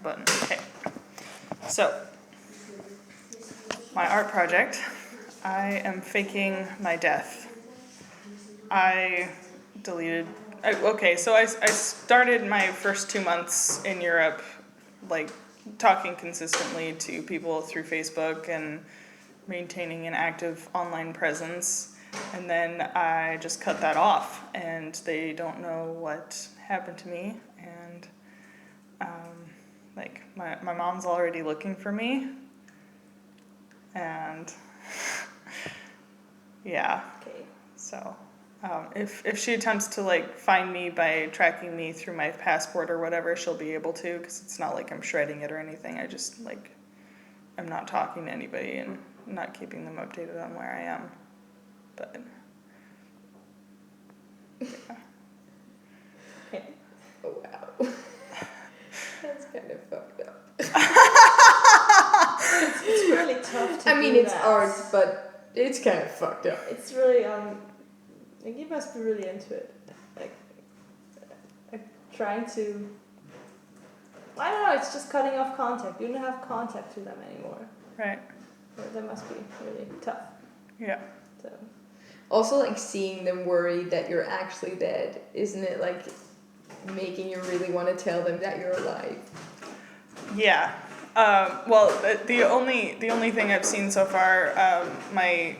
the button. Okay. So, my art project, I am faking my death. So I started my first 2 months in Europe, like, talking consistently to people through Facebook and maintaining an active online presence. And then I just cut that off, and they don't know what happened to me. And, my mom's already looking for me. And, yeah. Okay. So, if she attempts to, like, find me by tracking me through my passport or whatever, she'll be able to, because it's not like I'm shredding it or anything. I just, like, I'm not talking to anybody and not keeping them updated on where I am. But, yeah. Oh, wow. That's kind of fucked up. It's really tough to I mean, do it's that. art, but it's kind of fucked up. It's really, like, you must be really into it. Like trying to, I don't know, it's just cutting off contact. You don't have contact to them anymore. Right. That must be really tough. Yeah. So. Also, like, seeing them worried that you're actually dead, isn't it, like, making you really want to tell them that you're alive? Yeah. Well, the only thing I've seen so far, my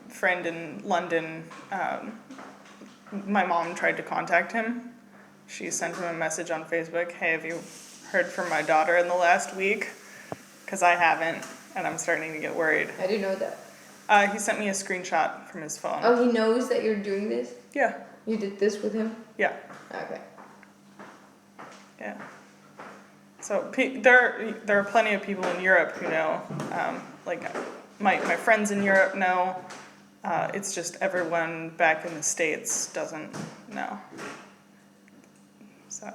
friend in London, my mom tried to contact him. She sent him a message on Facebook, "Hey, have you heard from my daughter in the last week? Because I haven't, and I'm starting to get worried." I didn't know that. He sent me a screenshot from his phone. Oh, he knows that you're doing this? Yeah. You did this with him? Yeah. Okay. Yeah. So there are plenty of people in Europe who know. Like my friends in Europe know. It's just everyone back in the States doesn't know. So.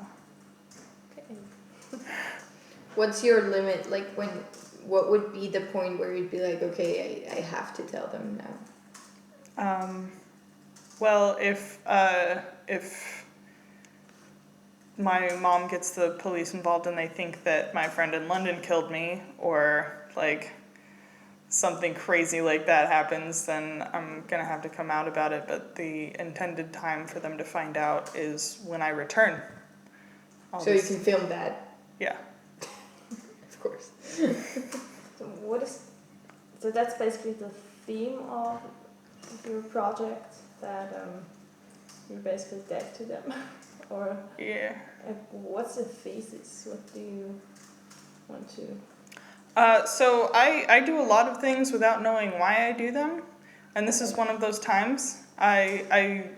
Okay. What's your limit? Like, what would be the point where you'd be like, okay, I have to tell them now? Well, if my mom gets the police involved and they think that my friend in London killed me, or, like, something crazy like that happens, then I'm gonna have to come out about it. But the intended time for them to find out is when I return. So you can film that? Yeah. Of course. So that's basically the theme of your project, that you're basically dead to them, or Yeah. what's the thesis? What do you want to? So I do a lot of things without knowing why I do them, and this is one of those times. I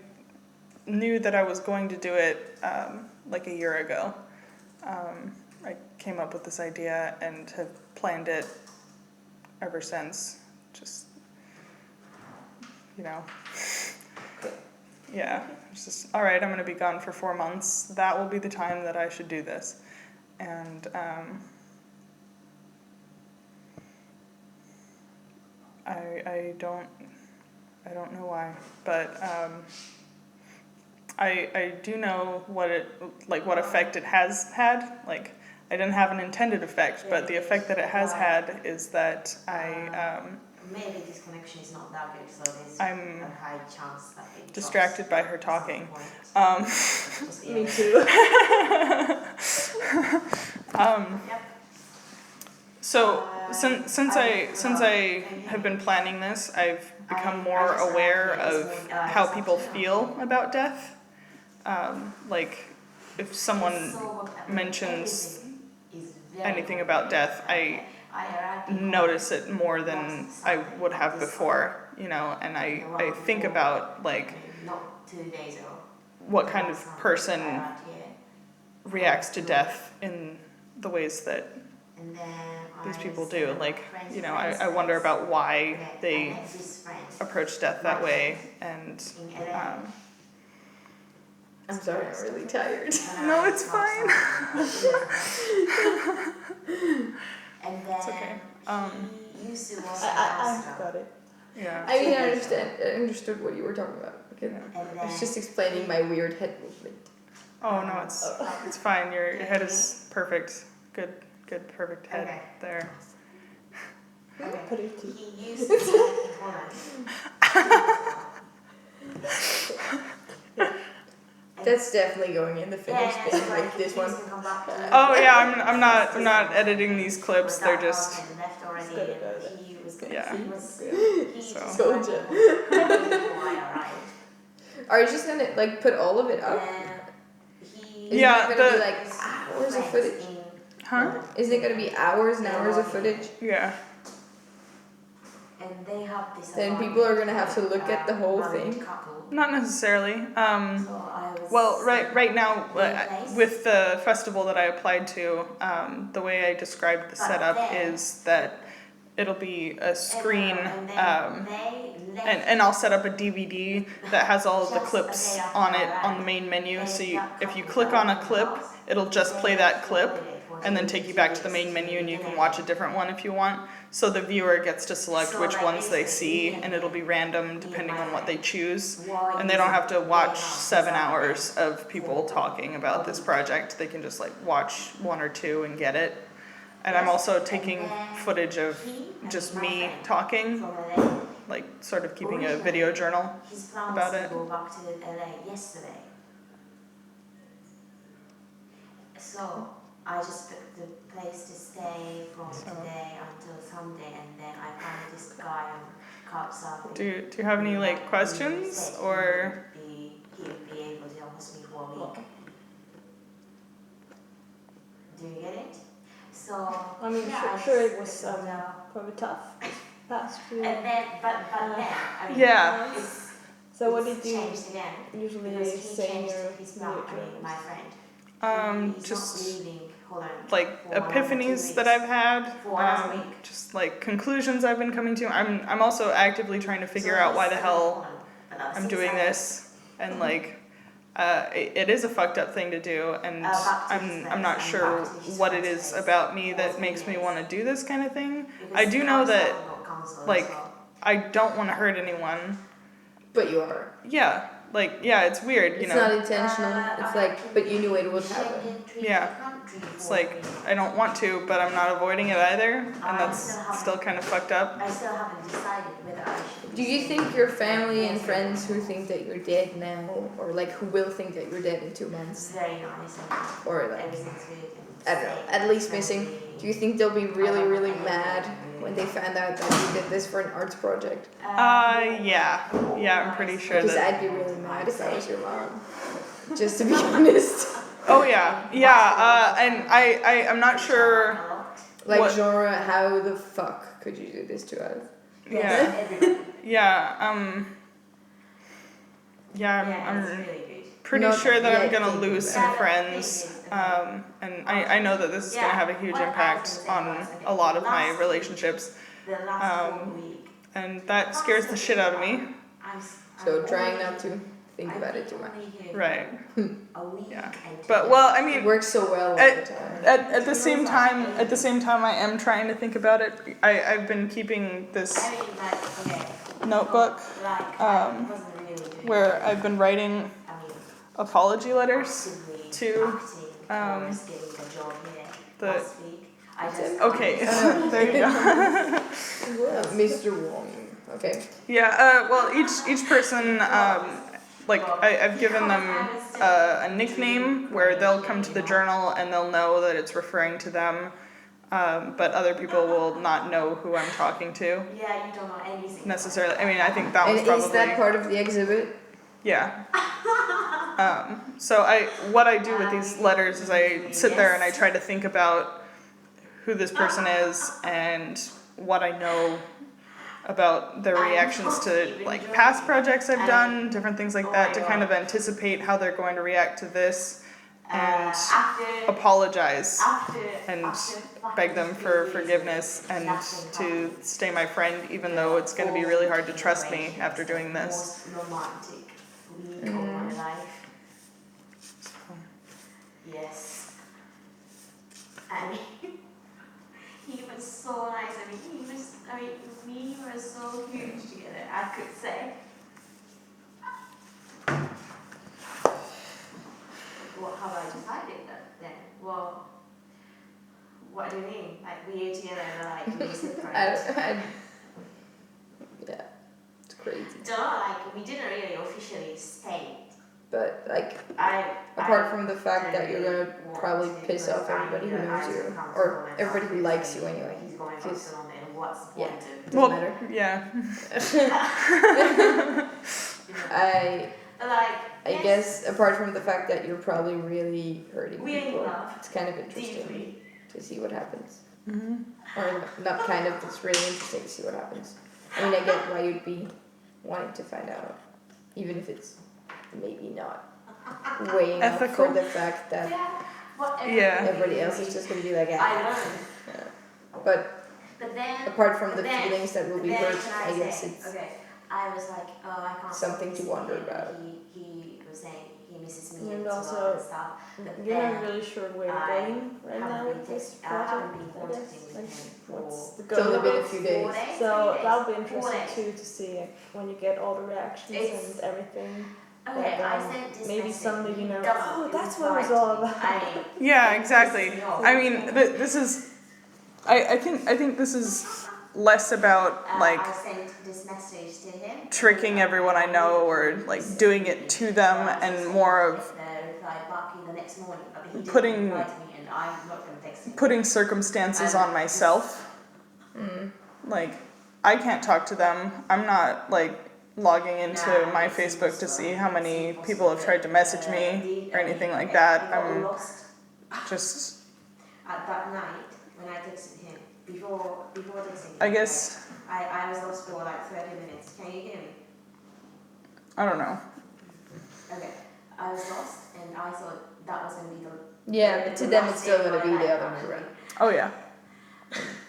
knew that I was going to do it like a year ago. I came up with this idea and have planned it ever since. Just, yeah. It's just, all right, I'm going to be gone for 4 months. That will be the time that I should do this. And I don't know why, but I do know what effect it has had. Like, I didn't have an intended effect, but the effect that it has had is that maybe this connection is not that good, so there's I'm a high chance that it distracted by her talking. Me too. Yep. So since I have been planning this, I've become more aware of how people feel about death. Like, if someone mentions anything about death, I notice it more than I would have before, and I think about, like, what kind of person reacts to death in the ways that these people do. Like, I wonder about why they approach death that way, and I'm sorry, I'm really tired. no, it's fine. It's okay. I've got it. Yeah. I mean, I understood what you were talking about. Okay. I was just explaining my weird head movement. Oh no, it's fine. Your head is perfect. Good, perfect head Okay. there. Okay. Pretty. He used to live in Holland. That's definitely going in the finish Yeah, bin, so like this one. Oh yeah, I'm not editing these clips. They're just left already. It's good, And good. he was Yeah. He was. He So. just Go, arrived Jen. before I arrived. Are you just gonna like put all of it up? He. Isn't Yeah, it gonna be the- like hours of footage? Huh? Isn't it gonna be hours and hours of footage? Yeah. And they have this. Then people are gonna have to look at the whole thing. Not necessarily. So I was. Well, right now, Place. with the festival that I applied to, the way I described the But setup then- is that it'll be a screen, And then they left. and I'll set up a DVD that has all of the clips on it on the main menu. So if you click on a clip, it'll just play that clip and then take you back to the main menu, and you can watch a different one if you want. So the viewer gets to select which ones they see, and it'll be random depending on what they choose. And they don't have to watch 7 hours of people talking about this project. They can just like watch 1 or 2 and get it. And I'm also taking footage of just me talking, like sort of keeping a video journal His plans about to it. go back to LA yesterday. So I just booked the place to stay from today until Sunday, and then I found this guy on Couchsurfing. Do you have any like questions or? He would be able to host me for a week. Do you get it? So I mean, yeah, sure I it just was booked the hotel. probably tough past few. And then, but then, I mean, Yeah. it's, So what it's did you changed again. usually Because he say in changed your his plan, my friend. He's Just not leaving Holland like for another 2 epiphanies that weeks. I've had, For another week. just like conclusions I've been coming to. I'm also actively trying to figure out why the hell I'm doing this, and like it is a fucked up thing to do, and I'm not sure what it is about me that makes me want to do this kind of thing. I do know that like I don't want to hurt anyone. But you are. Yeah, like yeah, it's weird, you It's know. not intentional. It's like, but you knew it would happen. Yeah. It's like I don't want to, but I'm not avoiding it either, and that's still kind of fucked up. I still haven't decided whether I should. Do you think your family and friends who think that you're dead now, or like who will think that you're dead in 2 months, Very nice and or like everything's good. I don't know, at least missing? Do you think they'll be really, really mad when they find out that you did this for an arts project? Yeah, I'm pretty sure Because that. I'd be really mad if I was your mom. Just to be honest. Oh yeah, and I'm not sure. Like What- genre, how the fuck could you do this to us? Yeah, yeah, I'm it's really good. pretty Not sure that I'm yet gonna thinking lose about some friends. And I know that this is gonna have a huge impact on a lot of my relationships, The last 4 week. and that scares the shit out of me. So trying not to think about it too much. Right. A week Yeah. and 2 But well, I It mean, works so well all the time. at the same time, I am trying to think about it. I've been keeping this I mean, like, okay, notebook like, um, wasn't really doing where I've been writing I mean, apology letters actively to acting towards getting the job here the. last week. I just Okay, there you go. Mr. Wong. Okay. Yeah. Well, each person, like I've given them a nickname where they'll come to the journal and they'll know that it's referring to them, but other people will not know who I'm talking to Yeah, you don't know anything. necessarily. I mean, I think that And was probably. is that part of the exhibit? Yeah. So what I do with these letters is I sit there and I try to think about who this person is and what I know about their reactions to like past projects I've done, different things like that, to kind of anticipate how they're going to react to this and apologize and beg them for forgiveness and to stay my friend, even though it's going to be really hard to trust me after doing this. Most romantic week of my life. Yes. And he was so nice. We were so huge together, I could say. What? what do you mean? Like we ate together and like we still Yeah, it's crazy. Don't know, like we didn't really officially state. But like, I apart from the fact that you're gonna probably piss off everybody who knows you, or everybody who likes you anyway. He's going to Because Barcelona and what's the yeah, point of doesn't matter. Yeah. I guess apart from the fact that you're probably really hurting we're in people, love. it's kind of interesting Deeply. to see what happens. Mm-hmm. Or not kind of, it's really interesting to see what happens. I mean, I get why you'd be wanting to find out, even if it's maybe not weighing up Ethical? for the fact that Yeah. everybody else is just gonna be like, I learned. yeah. But But then apart from the then- feelings that will be then hurt, can I guess say, it's okay. I was like, oh, I can't. something to miss wonder him. about. He was saying he misses me And and also, so on and stuff. But You're not then really sure where you're I going right now haven't with been this I haven't project, been I contacting guess. with Like, him what's the It's goal only of been a it? few 4 days. days. So 3 days, that'll be 4 interesting days. too to see when you get all the reactions It's- and everything. Okay, Like, I sent this maybe message. suddenly you know, Doesn't oh, that's what reply it was all to me. about. I mean, Yeah, exactly. pisses me off. I mean, this is. I think this is less about like I sent this message to him. tricking everyone I know or like doing it to them, and more of Reply back in the next morning, but he didn't putting- reply to me, and I'm not gonna text him. putting circumstances on myself. Like, I can't talk to them. I'm not like logging into my Facebook to see how many people have tried to message me or anything like that. I got I'm lost just, at that night when I texted him. Before texting him. I guess, I was lost for like 30 minutes. Can you hear me? I don't know. Okay. I was lost and I thought that was gonna be the Yeah, but to them it's still gonna be the other way around. Oh yeah,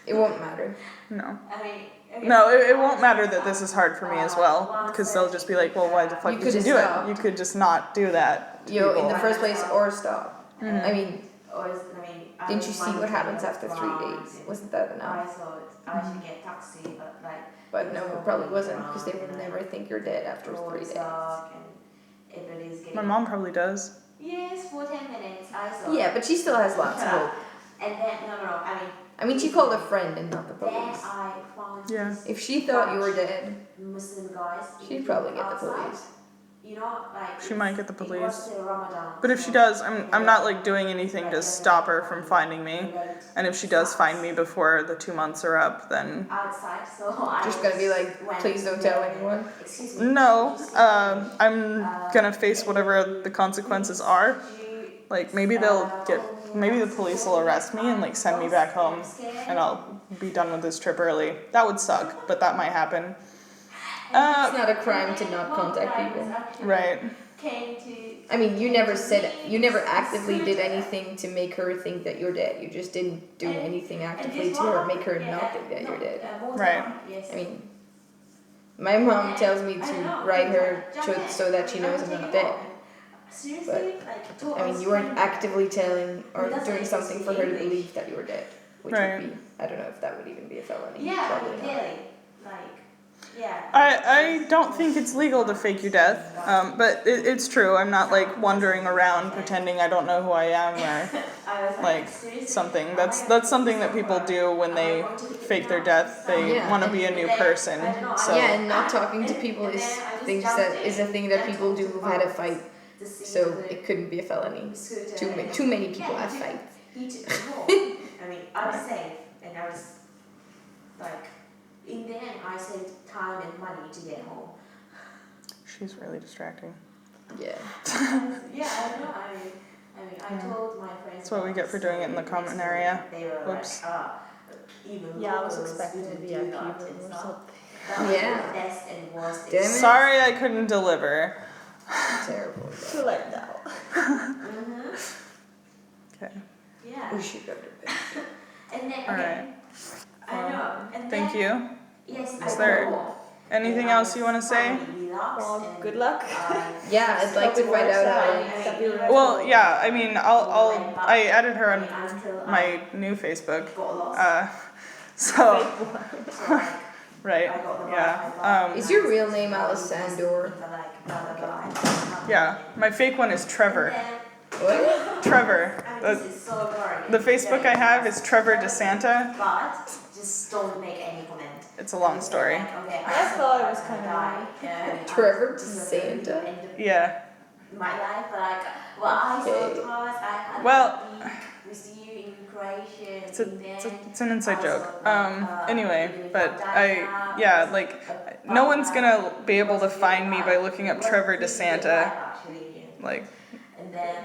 It won't matter. no. I mean, okay. No, it won't matter that this is hard for me as well, because they'll just be like, well, why the fuck You did could you have do it? stopped. You could just not do that to In the people. first place, or stop. Mhm. I mean, I didn't you was see what wondering happens after why 3 days? Wasn't that I enough? thought I should get taxi, but like. But no, it probably wasn't, because they would never think you're dead after 3 days. Everybody's getting. My mom probably does. Yes, for 10 minutes. I thought. Yeah, but she still has lots of hope. And then no. I mean, she called a friend and not the Then police. I found Yeah. these If she thought you were dead, Muslim guys. she'd probably get the outside. police. You know, like She might get the It police. was still Ramadan, But if she so does, I'm not like doing anything to stop her from finding me. And if she does find me before the 2 months are up, then outside, so I Just gonna be like, went please don't tell there. anyone. Excuse me. no, I'm gonna face whatever the consequences are. Like maybe maybe the police will arrest me and like send me back home, and I'll be done with this trip early. That would suck, but that might happen. It's not a crime to not contact people. Right. I mean, you never actively did anything to make her think that you're dead. You just didn't do anything actively to make her not think that you're dead. Right. I mean, my mom tells me to write her so that she knows I'm not dead. But, I mean, you weren't actively telling or doing something for her to believe that you were dead. Which Right. would be, I don't know if that would even be a felony. Yeah, Probably not. really. Like, yeah. I don't think it's legal to fake your death, but it's true. I'm not like wandering around pretending I don't know who I am or I was like seriously? something. That's something that people do when they fake their death. They Yeah. want to be a new person. So Yeah, and not talking to people is a thing that people do who've had a fight. So it couldn't be a felony. Too many people have fights. I mean, I was safe, and I was like, in the end, I saved time and money to get home. she's really distracting. Yeah. Yeah, I don't know. I told my friends. That's what we get for doing it in the common area. They were Whoops. like, even Yeah, I was locals expecting a wouldn't VIP do that room and or stuff. something. That was Yeah. the best and worst. Damn it. Sorry I couldn't deliver. Terrible. Too late now. Mm-hmm. Okay. Yeah. We should go to bed. And then, All okay, right. I know. And Thank then, you. Yes, Is I there know. anything else you want to say? Well, good luck. Yeah, I'd like to find out how. Well, yeah. I mean, I added her on my new Facebook. So right. Yeah. Is your real name Alessandor? Yeah. My fake one is Trevor. What? Trevor. this is so boring. The Facebook I have is Trevor DeSanta. But just don't make any comment. It's a long story. Like, okay, I thought it was kind kinda of Trevor DeSanta? Yeah. My life, but like, well, I saw Okay. Thomas, I had Well, with you in Croatia. It's an inside joke. Anyway, but no one's gonna be able to find me by looking up Trevor DeSanta, like, And then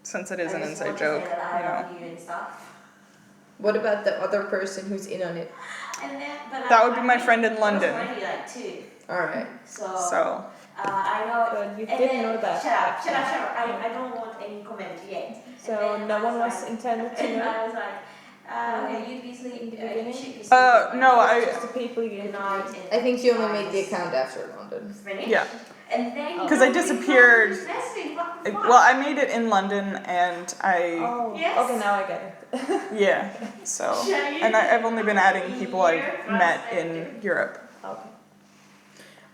since it is an inside joke, I you know. love you and stuff. What about the other person who's in on it? And then, but That would be my friend in I London. was already like 2. Alright. So, I know. But you and didn't then- know that. Shut up. I don't want any comment yet. So And then no I one was like- intended to And know. I was like, okay, you'd be sleeping. In the beginning? You should be no, Just the people you Good didn't night. know. I think she only made the account after London. Finished? yeah. And then Oh. 'Cause I disappeared. What the fuck? Well, I made it in London, and Oh, Yes. okay, now I get it. yeah, so, and I've only been adding people I've met in Europe. Okay.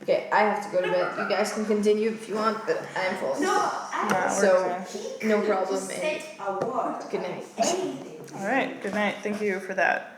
Okay, I have to go to bed. You guys can continue if you want, but I'm falling No, asleep. Nah, we're So, gonna- no problem, Just and say a word. good night. Anything. All right, good night. Thank you for that.